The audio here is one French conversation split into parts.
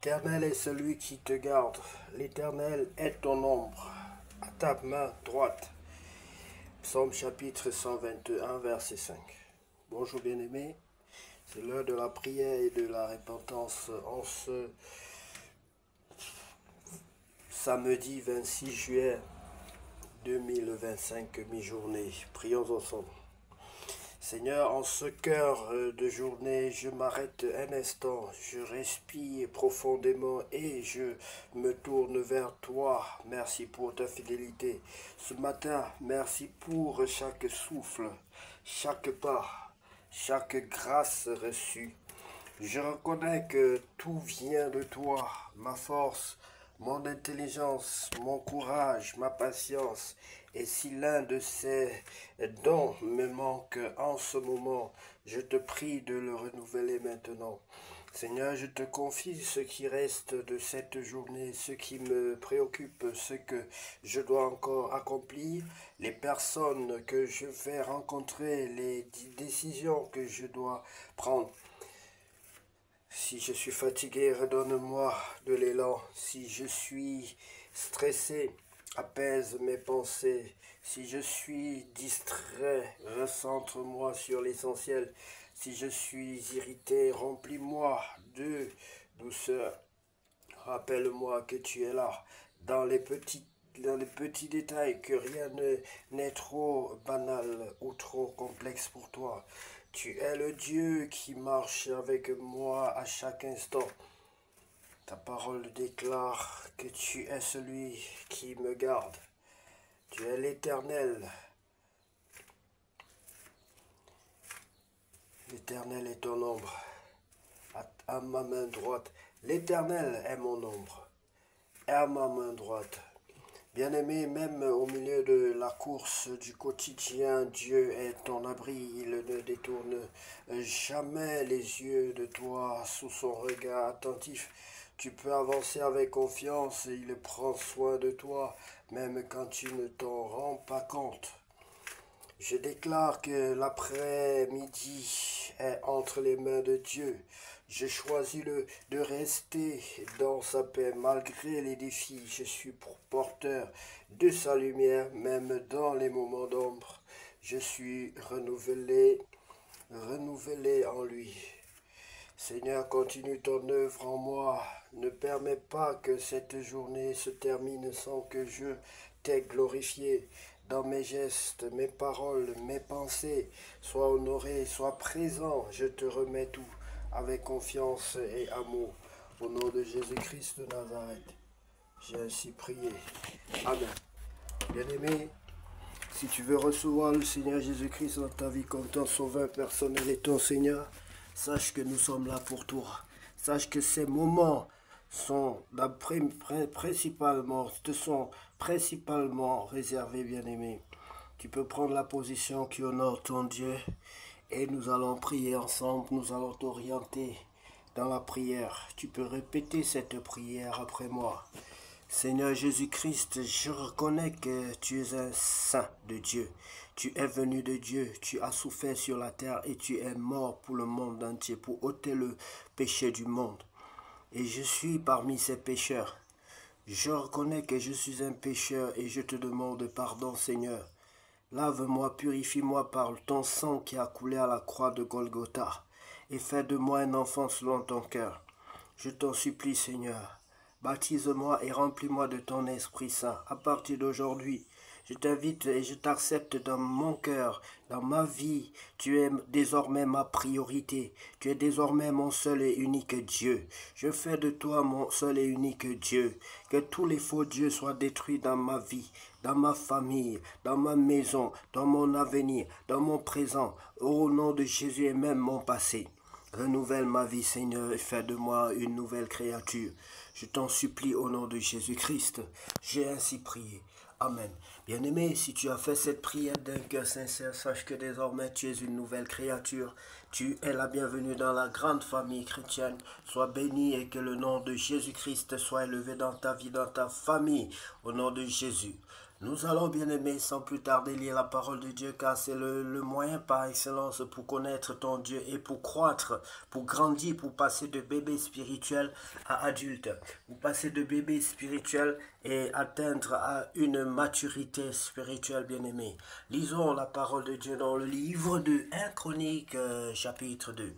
L'Éternel est celui qui te garde. L'Éternel est ton ombre à ta main droite. Psaume chapitre 121, verset 5. Bonjour bien-aimés, c'est l'heure de la prière et de la repentance en ce samedi 26 juillet 2025, mi-journée. Prions ensemble. Seigneur, en ce cœur de journée, je m'arrête un instant, je respire profondément et je me tourne vers toi. Merci pour ta fidélité. Ce matin, merci pour chaque souffle, chaque pas, chaque grâce reçue. Je reconnais que tout vient de toi, ma force, mon intelligence, mon courage, ma patience. Et si l'un de ces dons me manque en ce moment, je te prie de le renouveler maintenant. Seigneur, je te confie ce qui reste de cette journée, ce qui me préoccupe, ce que je dois encore accomplir, les personnes que je vais rencontrer, les décisions que je dois prendre. Si je suis fatigué, redonne-moi de l'élan. Si je suis stressé, apaise mes pensées. Si je suis distrait, recentre-moi sur l'essentiel. Si je suis irrité, remplis-moi de douceur. Rappelle-moi que tu es là, dans les petits détails, que rien n'est trop banal ou trop complexe pour toi. Tu es le Dieu qui marche avec moi à chaque instant. Ta parole déclare que tu es celui qui me garde. Tu es l'Éternel. L'Éternel est ton ombre à ma main droite. L'Éternel est mon ombre à ma main droite. Bien-aimé, même au milieu de la course du quotidien, Dieu est ton abri. Il ne détourne jamais les yeux de toi sous son regard attentif. Tu peux avancer avec confiance et il prend soin de toi, même quand tu ne t'en rends pas compte. Je déclare que l'après-midi est entre les mains de Dieu. Je choisis de rester dans sa paix malgré les défis. Je suis porteur de sa lumière, même dans les moments d'ombre. Je suis renouvelé en lui. Seigneur, continue ton œuvre en moi. Ne permets pas que cette journée se termine sans que je t'ai glorifié. Dans mes gestes, mes paroles, mes pensées, sois honoré, sois présent. Je te remets tout avec confiance et amour. Au nom de Jésus-Christ de Nazareth, j'ai ainsi prié. Amen. Bien-aimé, si tu veux recevoir le Seigneur Jésus-Christ dans ta vie comme ton sauveur personnel et ton Seigneur, sache que nous sommes là pour toi. Sache que ces moments te sont principalement réservés, bien-aimé. Tu peux prendre la position qui honore ton Dieu et nous allons prier ensemble. Nous allons t'orienter dans la prière. Tu peux répéter cette prière après moi. Seigneur Jésus-Christ, je reconnais que tu es un saint de Dieu. Tu es venu de Dieu, tu as souffert sur la terre et tu es mort pour le monde entier, pour ôter le péché du monde. Et je suis parmi ces pécheurs. Je reconnais que je suis un pécheur et je te demande pardon, Seigneur. Lave-moi, purifie-moi par ton sang qui a coulé à la croix de Golgotha et fais de moi un enfant selon ton cœur. Je t'en supplie, Seigneur. Baptise-moi et remplis-moi de ton Esprit Saint. À partir d'aujourd'hui, je t'invite et je t'accepte dans mon cœur, dans ma vie. Tu es désormais ma priorité. Tu es désormais mon seul et unique Dieu. Je fais de toi mon seul et unique Dieu. Que tous les faux dieux soient détruits dans ma vie, dans ma famille, dans ma maison, dans mon avenir, dans mon présent. Au nom de Jésus et même mon passé. Renouvelle ma vie, Seigneur, et fais de moi une nouvelle créature. Je t'en supplie au nom de Jésus-Christ. J'ai ainsi prié. Amen. Bien-aimé, si tu as fait cette prière d'un cœur sincère, sache que désormais tu es une nouvelle créature. Tu es la bienvenue dans la grande famille chrétienne. Sois béni et que le nom de Jésus-Christ soit élevé dans ta vie, dans ta famille. Au nom de Jésus. Nous allons, bien aimés, sans plus tarder lire la parole de Dieu, car c'est le moyen par excellence pour connaître ton Dieu et pour croître, pour grandir, pour passer de bébé spirituel à adulte, pour passer de bébé spirituel et atteindre à une maturité spirituelle, bien aimé. Lisons la parole de Dieu dans le livre de 1 Chronique, chapitre 2.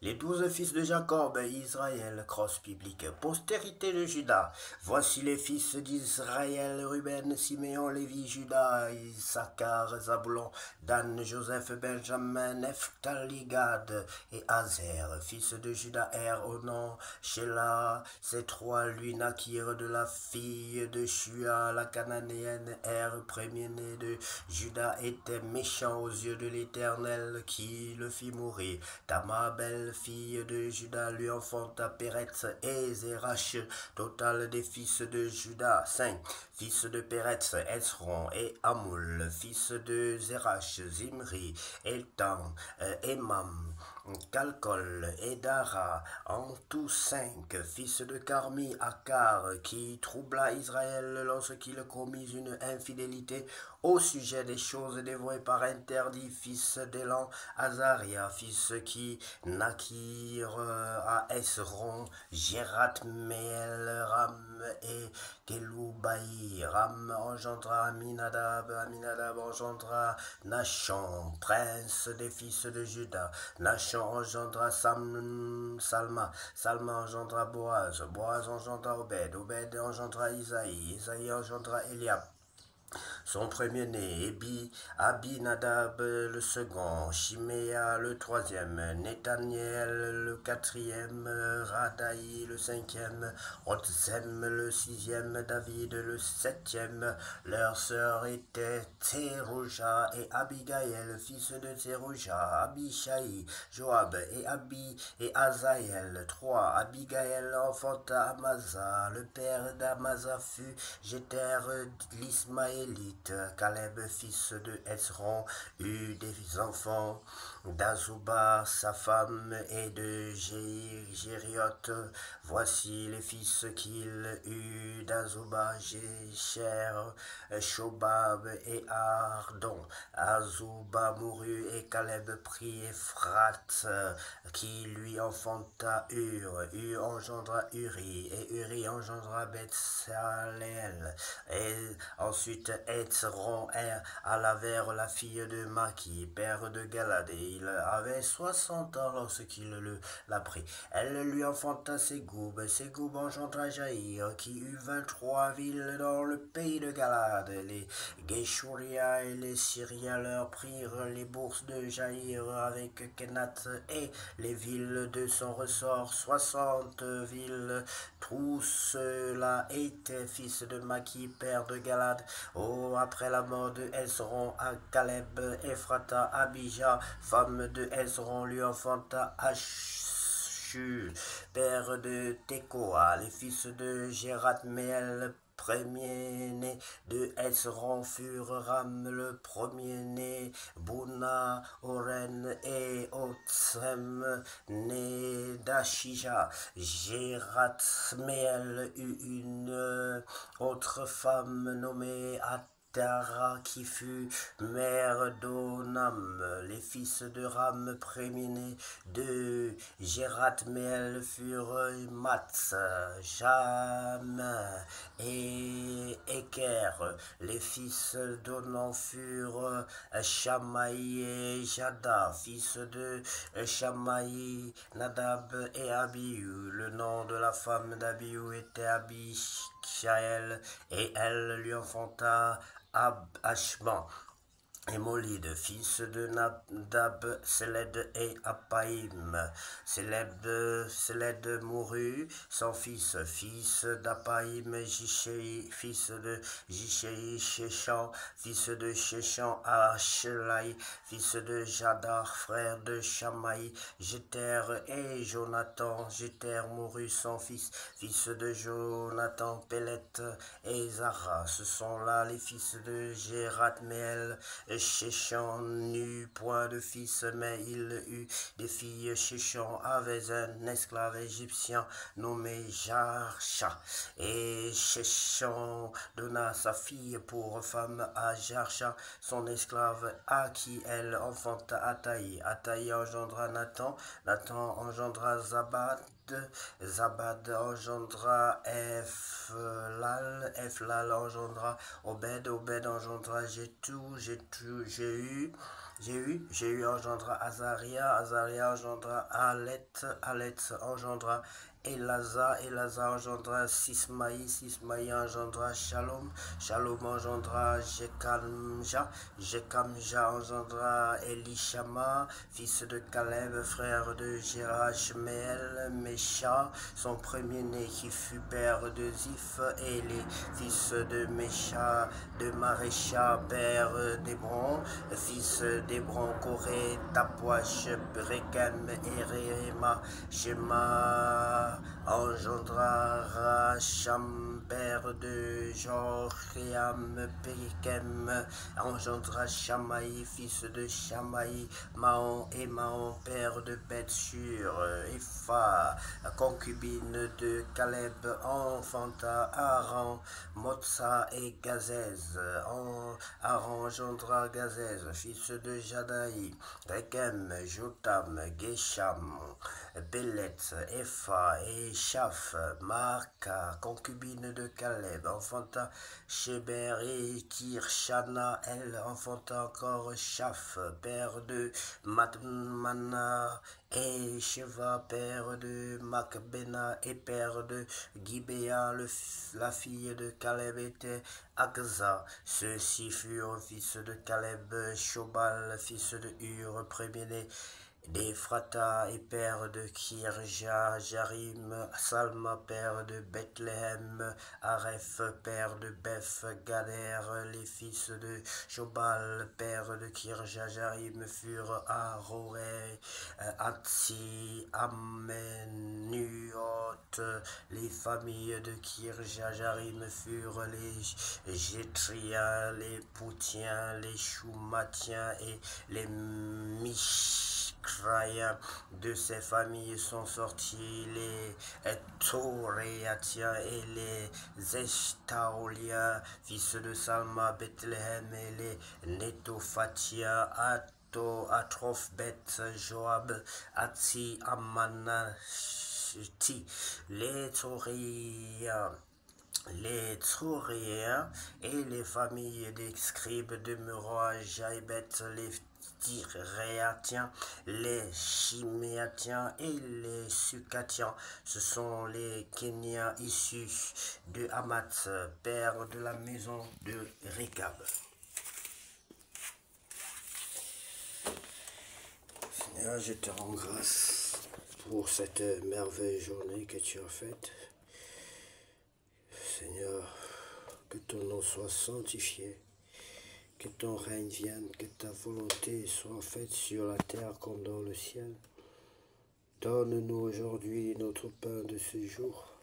Les 12 fils de Jacob, Israël, crosse biblique, postérité de Judas. Voici les fils d'Israël, Ruben, Siméon, Lévi, Judas, Issachar, Zabulon, Dan, Joseph, Benjamin, Nephtali, Gad et Azer. Fils de Judas, Onan, Shelah. Ces trois lui naquirent de la fille de Shua, la cananéenne. Premier-né de Judas, était méchant aux yeux de l'Éternel qui le fit mourir. Tamar, belle fille de Judas, lui enfanta Péretz et Zérach. Total des fils de Judas, 5. Fils de Péretz, Esron et Amoul. Fils de Zérach, Zimri, Eltan, Emam, Calcol et Dara, en tout 5, fils de Carmi, Akar, qui troubla Israël lorsqu'il commit une infidélité au sujet des choses dévouées par interdit, fils d'Élan, Azaria, fils qui naquirent à Esron, Gérat, Meel, Ram et Keloubaï. Ram engendra Aminadab, Aminadab engendra Nachon, prince des fils de Juda. Nachon engendra Salma, Salma engendra Boaz, Boaz engendra Obed, Obed engendra Isaïe, Isaïe engendra Eliab. Son premier-né, Abinadab le second, Chiméa le troisième, Nathaniel le quatrième, Radaï le cinquième, Rotzem le sixième, David le septième. Leur sœur était Thérouja et Abigaël, fils de Thérouja, Abishai, Joab et Azaël. 3. Abigaël enfanta Amasa, le père d'Amasa fut Jéter l'Ismaélite. Caleb, fils de Hezron, eut des enfants d'Azouba, sa femme, et de Jérioth. Voici les fils qu'il eut d'Azouba, Jécher, Shobab et Ardon. Azouba mourut et Caleb prit Ephrat, qui lui enfanta Hur engendra Uri, et Uri engendra Bethsaleel. Et ensuite Hezron Alaver, la fille de Maki, père de Galad, et il avait 60 ans lorsqu'il l'a pris. Elle lui enfanta Ségoub. Ségoub engendra Jaïr, qui eut 23 villes dans le pays de Galad. Les Geshuria et les Syriens leur prirent les bourses de Jaïr avec Kenat et les villes de son ressort, 60 villes. Tous ceux-là étaient fils de Maki, père de Galad. Après la mort de Hezron, à Caleb, Ephrata, Abijah, femme de Hezron, lui enfanta Ashur, père de Tekoa. Les fils de Jérathméel, premier-né de Hezron, furent Ram le premier-né, Bouna, Oren et Otsem, né d'Ashija. Jérathméel eut une autre femme nommée Tara, qui fut mère d'Onam. Les fils de Ram, premier-né de Jérathméel, furent Mats, Jam et Eker. Les fils d'Onan furent Shamaï et Jada, fils de Shamaï, Nadab et Abihu. Le nom de la femme d'Abihu était Abishaël, et elle lui enfanta Ashman et Molide, fils de Nadab, Seled et Apaïm. Seled mourut sans fils, fils d'Apaïm, Jishei, fils de Jishei, Shechan, fils de Shechan, Ashelai, fils de Jadar, frère de Shamaï, Jéter et Jonathan. Jéter mourut sans fils, fils de Jonathan, Pélet et Zara. Ce sont là les fils de Jérathméel, Shechan n'eut point de fils, mais il eut des filles. Shechan avait un esclave égyptien nommé Jarsha. Et Shechan donna sa fille pour femme à Jarsha, son esclave, à qui elle enfanta Ataï. Ataï engendra Nathan, Nathan engendra Zabad, Zabad engendra Eflal, Eflal engendra Obed, Obed engendra Jéhu engendra Azaria, Azaria engendra Alet, Alet engendra Elasa, Elasa engendra Sismaï, Sismaï engendra Shalom, Shalom engendra Jekamja, Jekamja engendra Elishama, fils de Caleb, frère de Jérachmeel, Mécha, son premier-né qui fut père de Ziph, et les fils de Mécha, de Marécha, père d'Hébron, fils d'Hébron, Coré, Tapouach, Brekem, Eréma, Shema engendra Racham, père de Joréam, Pékem engendra Shamaï, fils de Shamaï, Maon et Maon, père de Bethsur, Epha, concubine de Caleb, enfanta Aaron, Motsa et Gazez. Aaron engendra Gazez, fils de Jadaï, Rekem, Jotam, Gesham, Belet, Epha et Shaph. Marca, concubine de Caleb, enfanta Sheber et Tirshana, elle enfanta encore Shaph, père de Matmana, et Sheva, père de Macbena et père de Gibéa, la fille de Caleb était Akza. Ceux-ci furent fils de Caleb, Shobal, fils de Hur, premier-né d'Ephrata et père de Kirja, Jarim, Salma, père de Bethléem, Aref, père de Beth, Gader, les fils de Shobal, père de Kirja, Jarim, furent Aroré, Atsi, Amenuot, les familles de Kirja, Jarim furent les Jétriens, les Poutiens, les Choumatiens et les de ces familles sont sortis les Toréatiens et les Eshtaoliens, fils de Salma, Bethléem, et les Nétophatiens, Atrophbet, Joab, Atsi, Amanati, les Toréens. Les Tsoréens et les familles des scribes demeurant à Jaïbet, les Tiréatiens, les Chiméatiens et les Sukatiens. Ce sont les Kéniens issus de Hamath, père de la maison de Récab. Seigneur, je te rends grâce pour cette merveilleuse journée que tu as faite. Seigneur, que ton nom soit sanctifié, que ton règne vienne, que ta volonté soit faite sur la terre comme dans le ciel. Donne-nous aujourd'hui notre pain de ce jour.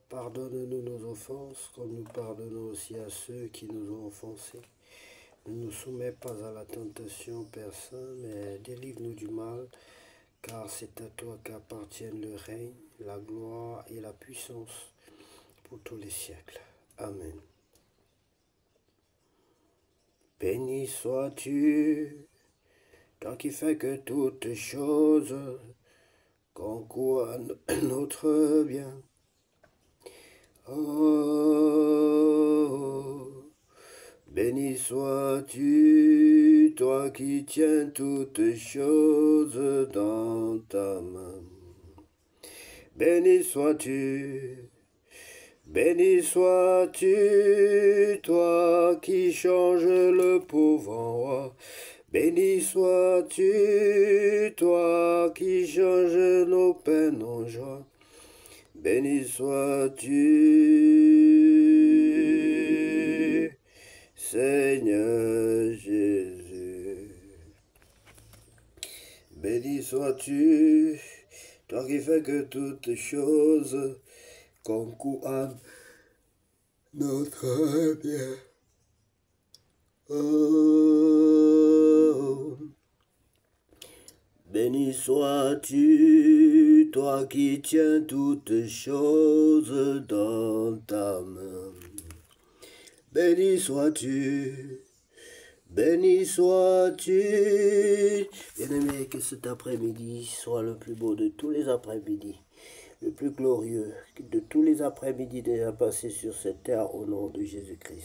Pardonne-nous nos offenses, comme nous pardonnons aussi à ceux qui nous ont offensés. Ne nous soumets pas à la tentation, Père Saint, mais délivre-nous du mal, car c'est à toi qu'appartiennent le règne, la gloire et la puissance pour tous les siècles. Amen. Béni sois-tu, toi qui fais que toutes choses concourent à notre bien. Oh, béni sois-tu, toi qui tiens toutes choses dans ta main. Béni sois-tu, béni sois-tu, toi qui changes le pauvre en roi. Béni sois-tu, toi qui changes nos peines en joie. Béni sois-tu, Seigneur Jésus. Béni sois-tu, toi qui fais que toutes choses concourent à notre bien. Oh. Béni sois-tu, toi qui tiens toutes choses dans ta main. Béni sois-tu, béni sois-tu. Bien-aimé, que cet après-midi soit le plus beau de tous les après-midi, le plus glorieux de tous les après-midi déjà passés sur cette terre au nom de Jésus-Christ.